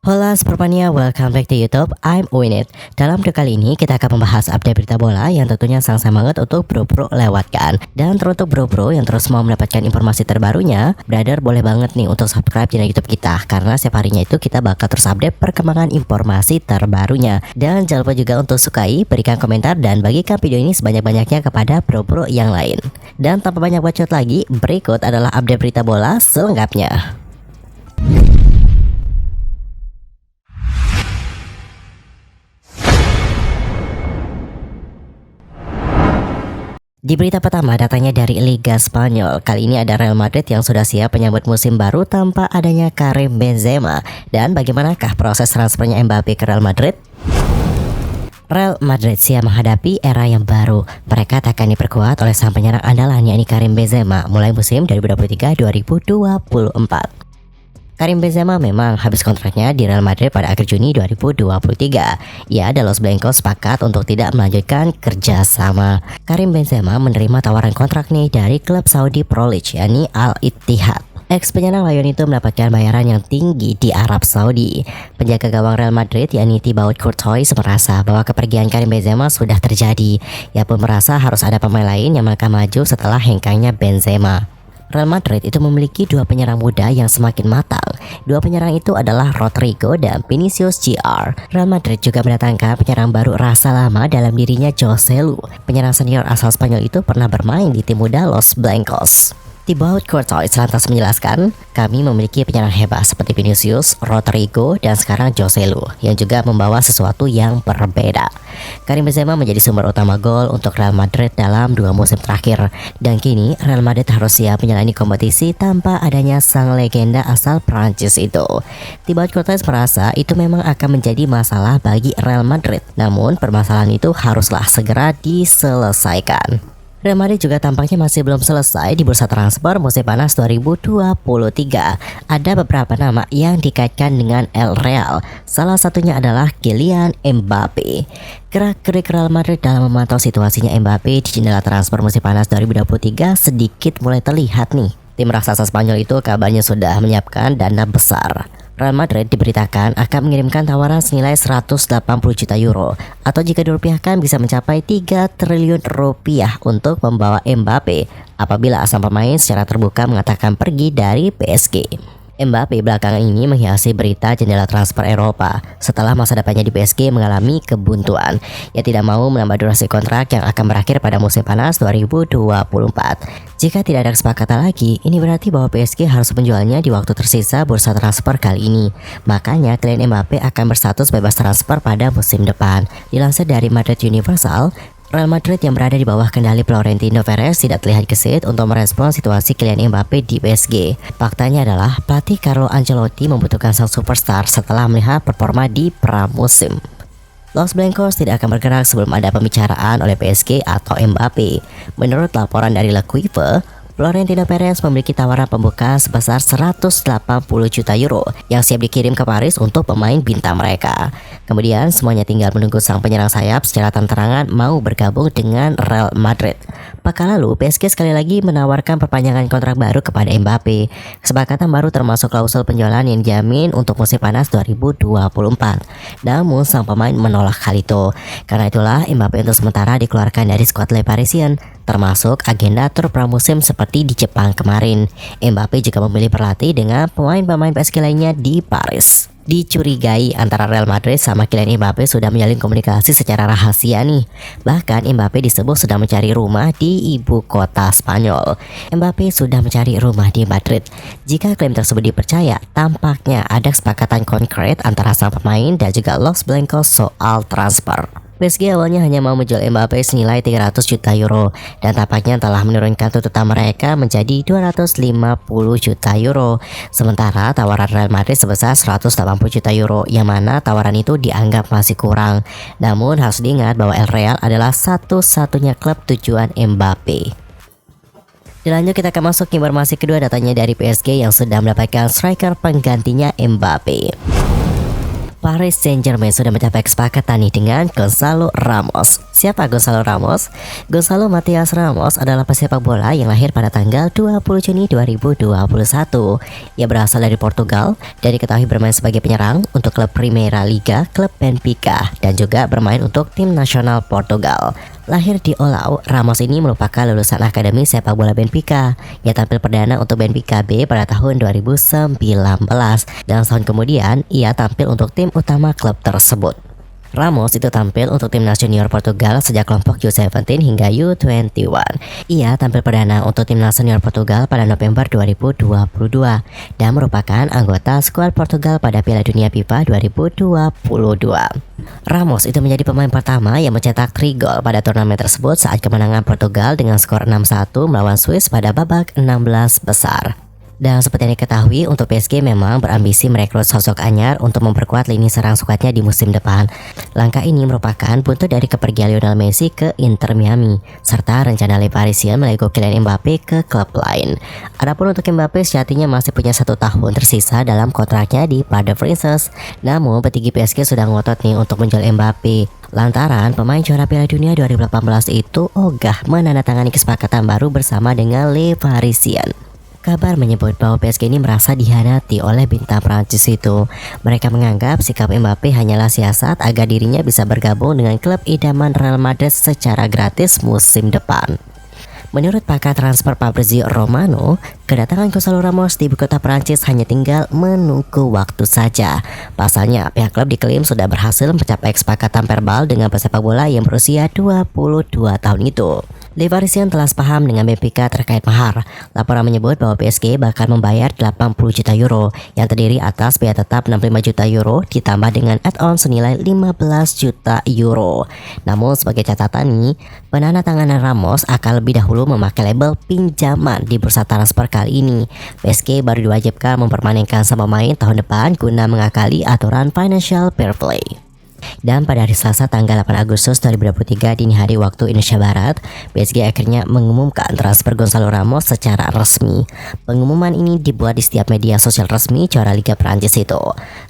Hola Supermania, welcome back to YouTube. I'm Winit. Dalam video kali ini kita akan membahas update berita bola yang tentunya sangat banget untuk bro-bro lewatkan. Dan teruntuk bro-bro yang terus mau mendapatkan informasi terbarunya, brother boleh banget nih untuk subscribe channel YouTube kita, karena setiap harinya itu kita bakal terus update perkembangan informasi terbarunya. Dan jangan lupa juga untuk sukai, berikan komentar, dan bagikan video ini sebanyak-banyaknya kepada bro-bro yang lain. Dan tanpa banyak bacot lagi, berikut adalah update berita bola selengkapnya. Di berita pertama datangnya dari Liga Spanyol. Kali ini ada Real Madrid yang sudah siap menyambut musim baru tanpa adanya Karim Benzema. Dan bagaimanakah proses transfernya Mbappe ke Real Madrid? Real Madrid siap menghadapi era yang baru. Mereka akan diperkuat oleh sang penyerang andalan yakni Karim Benzema mulai musim 2023-2024. Karim Benzema memang habis kontraknya di Real Madrid pada akhir Juni 2023. Ia dan Los Blancos sepakat untuk tidak melanjutkan kerjasama. Karim Benzema menerima tawaran kontrak nih dari klub Saudi Pro League yakni Al Ittihad. Ex penyerang Lyon itu mendapatkan bayaran yang tinggi di Arab Saudi. Penjaga gawang Real Madrid yakni Thibaut Courtois merasa bahwa kepergian Karim Benzema sudah terjadi. Ia pun merasa harus ada pemain lain yang melangkah maju setelah hengkangnya Benzema. Real Madrid itu memiliki dua penyerang muda yang semakin matang. Dua penyerang itu adalah Rodrigo dan Vinicius Jr. Real Madrid juga mendatangkan penyerang baru rasa lama dalam dirinya Joselu. Penyerang senior asal Spanyol itu pernah bermain di tim muda Los Blancos. Thibaut Courtois lantas menjelaskan, kami memiliki penyerang hebat seperti Vinicius, Rodrigo, dan sekarang Joselu yang juga membawa sesuatu yang berbeda. Karim Benzema menjadi sumber utama gol untuk Real Madrid dalam 2 musim terakhir. Dan kini Real Madrid harus siap menjalani kompetisi tanpa adanya sang legenda asal Prancis itu. Thibaut Courtois merasa itu memang akan menjadi masalah bagi Real Madrid. Namun permasalahan itu haruslah segera diselesaikan. Real Madrid juga tampaknya masih belum selesai di bursa transfer musim panas 2023. Ada beberapa nama yang dikaitkan dengan El Real. Salah satunya adalah Kylian Mbappe. Gerak-gerik Real Madrid dalam memantau situasinya Mbappe di jendela transfer musim panas 2023 sedikit mulai terlihat nih. Tim raksasa Spanyol itu kabarnya sudah menyiapkan dana besar. Real Madrid diberitakan akan mengirimkan tawaran senilai 180 juta euro atau jika dirupiahkan bisa mencapai 3 triliun rupiah untuk membawa Mbappe apabila asal pemain secara terbuka mengatakan pergi dari PSG. Mbappe belakangan ini menghiasi berita jendela transfer Eropa setelah masa depannya di PSG mengalami kebuntuan. Ia tidak mau menambah durasi kontrak yang akan berakhir pada musim panas 2024. Jika tidak ada kesepakatan lagi, ini berarti bahwa PSG harus menjualnya di waktu tersisa bursa transfer kali ini. Makanya Kylian Mbappe akan berstatus bebas transfer pada musim depan. Dilansir dari Madrid Universal, Real Madrid yang berada di bawah kendali Florentino Perez tidak terlihat gesit untuk merespons situasi Kylian Mbappe di PSG. Faktanya adalah pelatih Carlo Ancelotti membutuhkan sang superstar setelah melihat performa di pramusim. Los Blancos tidak akan bergerak sebelum ada pembicaraan oleh PSG atau Mbappe. Menurut laporan dari Le Quiver, Florentino Perez memiliki tawaran pembuka sebesar 180 juta euro yang siap dikirim ke Paris untuk pemain bintang mereka. Kemudian semuanya tinggal menunggu sang penyerang sayap secara terang-terangan mau bergabung dengan Real Madrid. Pekan lalu PSG sekali lagi menawarkan perpanjangan kontrak baru kepada Mbappe. Kesepakatan baru termasuk klausul penjualan yang dijamin untuk musim panas 2024. Namun sang pemain menolak hal itu. Karena itulah Mbappe untuk sementara dikeluarkan dari skuad Le Parisien, termasuk agenda tur pramusim seperti di Jepang kemarin. Mbappe juga memilih berlatih dengan pemain-pemain PSG lainnya di Paris. Dicurigai antara Real Madrid sama Kylian Mbappe sudah menjalin komunikasi secara rahasia nih. Bahkan Mbappe disebut sedang mencari rumah di ibu kota Spanyol. Mbappe sudah mencari rumah di Madrid. Jika klaim tersebut dipercaya, tampaknya ada kesepakatan konkret antara sang pemain dan juga Los Blancos soal transfer. PSG awalnya hanya mau menjual Mbappe senilai 300 juta euro dan tampaknya telah menurunkan tuntutan mereka menjadi 250 juta euro. Sementara tawaran Real Madrid sebesar 180 juta euro yang mana tawaran itu dianggap masih kurang. Namun harus diingat bahwa El Real adalah satu-satunya klub tujuan Mbappe. Dilanjut kita akan masuk ke informasi kedua, datanya dari PSG yang sudah mendapatkan striker penggantinya Mbappe. Paris Saint-Germain sudah mencapai kesepakatan nih dengan Gonzalo Ramos. Siapa Gonzalo Ramos? Gonzalo Matias Ramos adalah pesepak bola yang lahir pada tanggal 20 Juni 2021. Ia berasal dari Portugal dan diketahui bermain sebagai penyerang untuk klub Primeira Liga, klub Benfica, dan juga bermain untuk tim nasional Portugal. Lahir di Olau, Ramos ini merupakan lulusan Akademi Sepak Bola Benfica. Ia tampil perdana untuk Benfica B pada tahun 2019 dan setahun kemudian ia tampil untuk tim utama klub tersebut. Ramos itu tampil untuk timnas junior Portugal sejak kelompok U17 hingga U21. Ia tampil perdana untuk timnas senior Portugal pada November 2022 dan merupakan anggota skuad Portugal pada Piala Dunia FIFA 2022. Ramos itu menjadi pemain pertama yang mencetak 3 gol pada turnamen tersebut saat kemenangan Portugal dengan skor 6-1 melawan Swiss pada babak 16 besar. Dan seperti yang diketahui, untuk PSG memang berambisi merekrut sosok anyar untuk memperkuat lini serang skuadnya di musim depan. Langkah ini merupakan buntut dari kepergian Lionel Messi ke Inter Miami, serta rencana Le Parisien melego Kylian Mbappe ke klub lain. Adapun untuk Mbappe sejatinya masih punya 1 tahun tersisa dalam kontraknya di Parc des Princes. Namun petinggi PSG sudah ngotot nih untuk menjual Mbappe, lantaran pemain juara Piala Dunia 2018 itu ogah menandatangani kesepakatan baru bersama dengan Le Parisien. Kabar menyebut bahwa PSG ini merasa dihianati oleh bintang Prancis itu. Mereka menganggap sikap Mbappe hanyalah siasat agar dirinya bisa bergabung dengan klub idaman Real Madrid secara gratis musim depan. Menurut pakar transfer Fabrizio Romano, kedatangan Gonzalo Ramos di ibu kota Prancis hanya tinggal menunggu waktu saja. Pasalnya, pihak klub diklaim sudah berhasil mencapai kesepakatan verbal dengan pesepak bola yang berusia 22 tahun itu. Le Parisien telah sepaham dengan Benfica terkait mahar. Laporan menyebut bahwa PSG bakal membayar 80 juta euro yang terdiri atas biaya tetap 65 juta euro ditambah dengan add-on senilai 15 juta euro. Namun sebagai catatan nih, penandatanganan Ramos akan lebih dahulu memakai label pinjaman di bursa transfer kali ini. PSG baru diwajibkan mempermanenkan sang pemain tahun depan guna mengakali aturan financial fair play. Dan pada hari Selasa tanggal 8 Agustus 2023 dini hari waktu Indonesia Barat, PSG akhirnya mengumumkan transfer Gonzalo Ramos secara resmi. Pengumuman ini dibuat di setiap media sosial resmi juara Liga Prancis itu.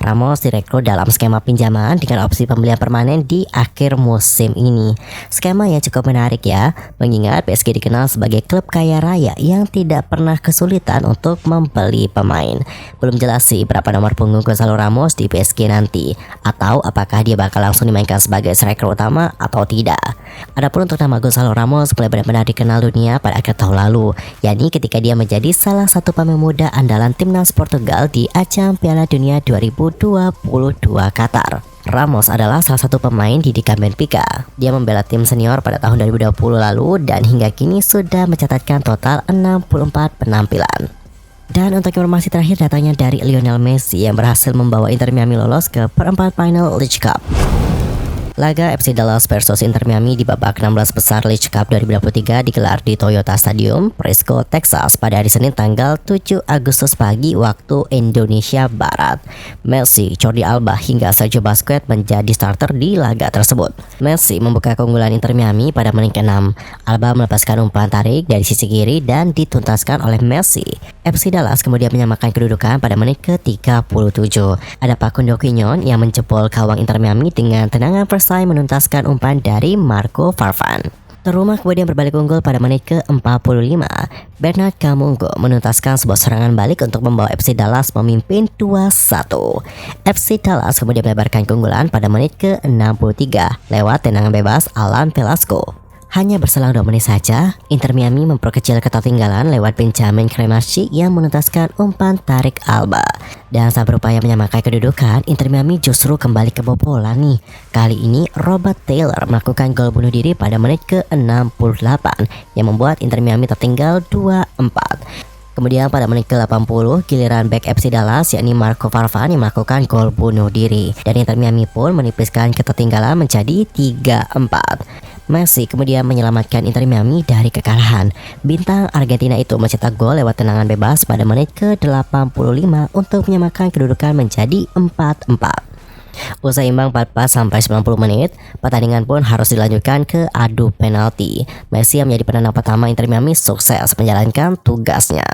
Ramos direkrut dalam skema pinjaman dengan opsi pembelian permanen di akhir musim ini. Skema yang cukup menarik ya, mengingat PSG dikenal sebagai klub kaya raya yang tidak pernah kesulitan untuk membeli pemain. Belum jelas sih berapa nomor punggung Gonzalo Ramos di PSG nanti, atau apakah dia bakal langsung dimainkan sebagai striker utama atau tidak. Adapun untuk nama Gonzalo Ramos mulai benar-benar dikenal dunia pada akhir tahun lalu, yakni ketika dia menjadi salah satu pemain muda andalan timnas Portugal di ajang Piala Dunia 2022 Qatar. Ramos adalah salah satu pemain didikan Benfica. Dia membela tim senior pada tahun 2020 lalu dan hingga kini sudah mencatatkan total 64 penampilan. Dan untuk informasi terakhir datanya dari Lionel Messi yang berhasil membawa Inter Miami lolos ke perempat final League Cup. Laga FC Dallas versus Inter Miami di babak 16 besar League Cup 2023 digelar di Toyota Stadium, Frisco, Texas pada hari Senin tanggal 7 Agustus pagi waktu Indonesia Barat. Messi, Jordi Alba hingga Sergio Busquets menjadi starter di laga tersebut. Messi membuka keunggulan Inter Miami pada menit ke-6. Alba melepaskan umpan tarik dari sisi kiri dan dituntaskan oleh Messi. FC Dallas kemudian menyamakan kedudukan pada menit ke-37. Ada Facundo Quignon yang menjebol gawang Inter Miami dengan tendangan selesai menuntaskan umpan dari Marco Farfan. Roma kemudian berbalik unggul pada menit ke-45. Bernard Kamungo menuntaskan sebuah serangan balik untuk membawa FC Dallas memimpin 2-1. FC Dallas kemudian melebarkan keunggulan pada menit ke-63 lewat tendangan bebas Alan Velasco. Hanya berselang 2 menit saja, Inter Miami memperkecil ketertinggalan lewat Benjamin Cremaschi yang menuntaskan umpan tarik Alba. Dan saat berupaya menyamakan kedudukan, Inter Miami justru kembali kebobolan nih. Kali ini Robert Taylor melakukan gol bunuh diri pada menit ke-68 yang membuat Inter Miami tertinggal 2-4. Kemudian pada menit ke-80 giliran back FC Dallas yakni Marco Farfan yang melakukan gol bunuh diri. Dan Inter Miami pun menipiskan ketertinggalan menjadi 3-4. Messi kemudian menyelamatkan Inter Miami dari kekalahan. Bintang Argentina itu mencetak gol lewat tendangan bebas pada menit ke-85 untuk menyamakan kedudukan menjadi 4-4. Usai imbang 44 sampai 90 menit, pertandingan pun harus dilanjutkan ke adu penalti. Messi yang menjadi penendang pertama Inter Miami sukses menjalankan tugasnya.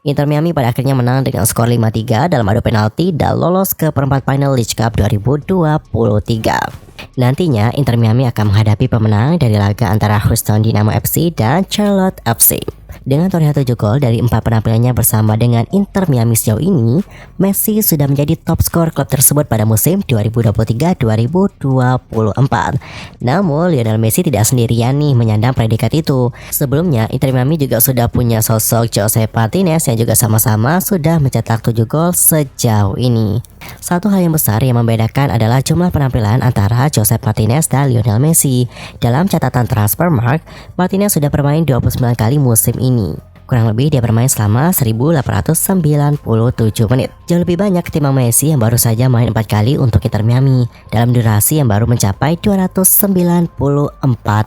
Inter Miami pada akhirnya menang dengan skor 5-3 dalam adu penalti dan lolos ke perempat final League Cup 2023. Nantinya Inter Miami akan menghadapi pemenang dari laga antara Houston Dynamo FC dan Charlotte FC. Dengan torehan 7 gol dari 4 penampilannya bersama dengan Inter Miami sejauh ini, Messi sudah menjadi top skor klub tersebut pada musim 2023-2024. Namun Lionel Messi tidak sendirian nih menyandang predikat itu. Sebelumnya Inter Miami juga sudah punya sosok Josep Martinez yang juga sama-sama sudah mencetak 7 gol sejauh ini. Satu hal yang besar yang membedakan adalah jumlah penampilan antara Josep Martinez dan Lionel Messi. Dalam catatan Transfermarkt, Martinez sudah bermain 29 kali musim ini. Kurang lebih dia bermain selama 1897 menit. Jauh lebih banyak ketimbang Messi yang baru saja main 4 kali untuk Inter Miami dalam durasi yang baru mencapai 294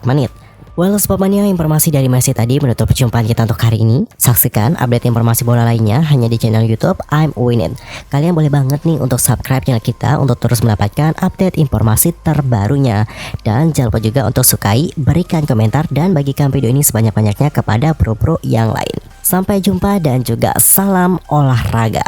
menit. Well, Spotmania, informasi dari Messi tadi menutup perjumpaan kita untuk hari ini. Saksikan update informasi bola lainnya hanya di channel YouTube I'm Winning. Kalian boleh banget nih untuk subscribe channel kita untuk terus mendapatkan update informasi terbarunya. Dan jangan lupa juga untuk sukai, berikan komentar, dan bagikan video ini sebanyak-banyaknya kepada pro-pro yang lain. Sampai jumpa dan juga salam olahraga.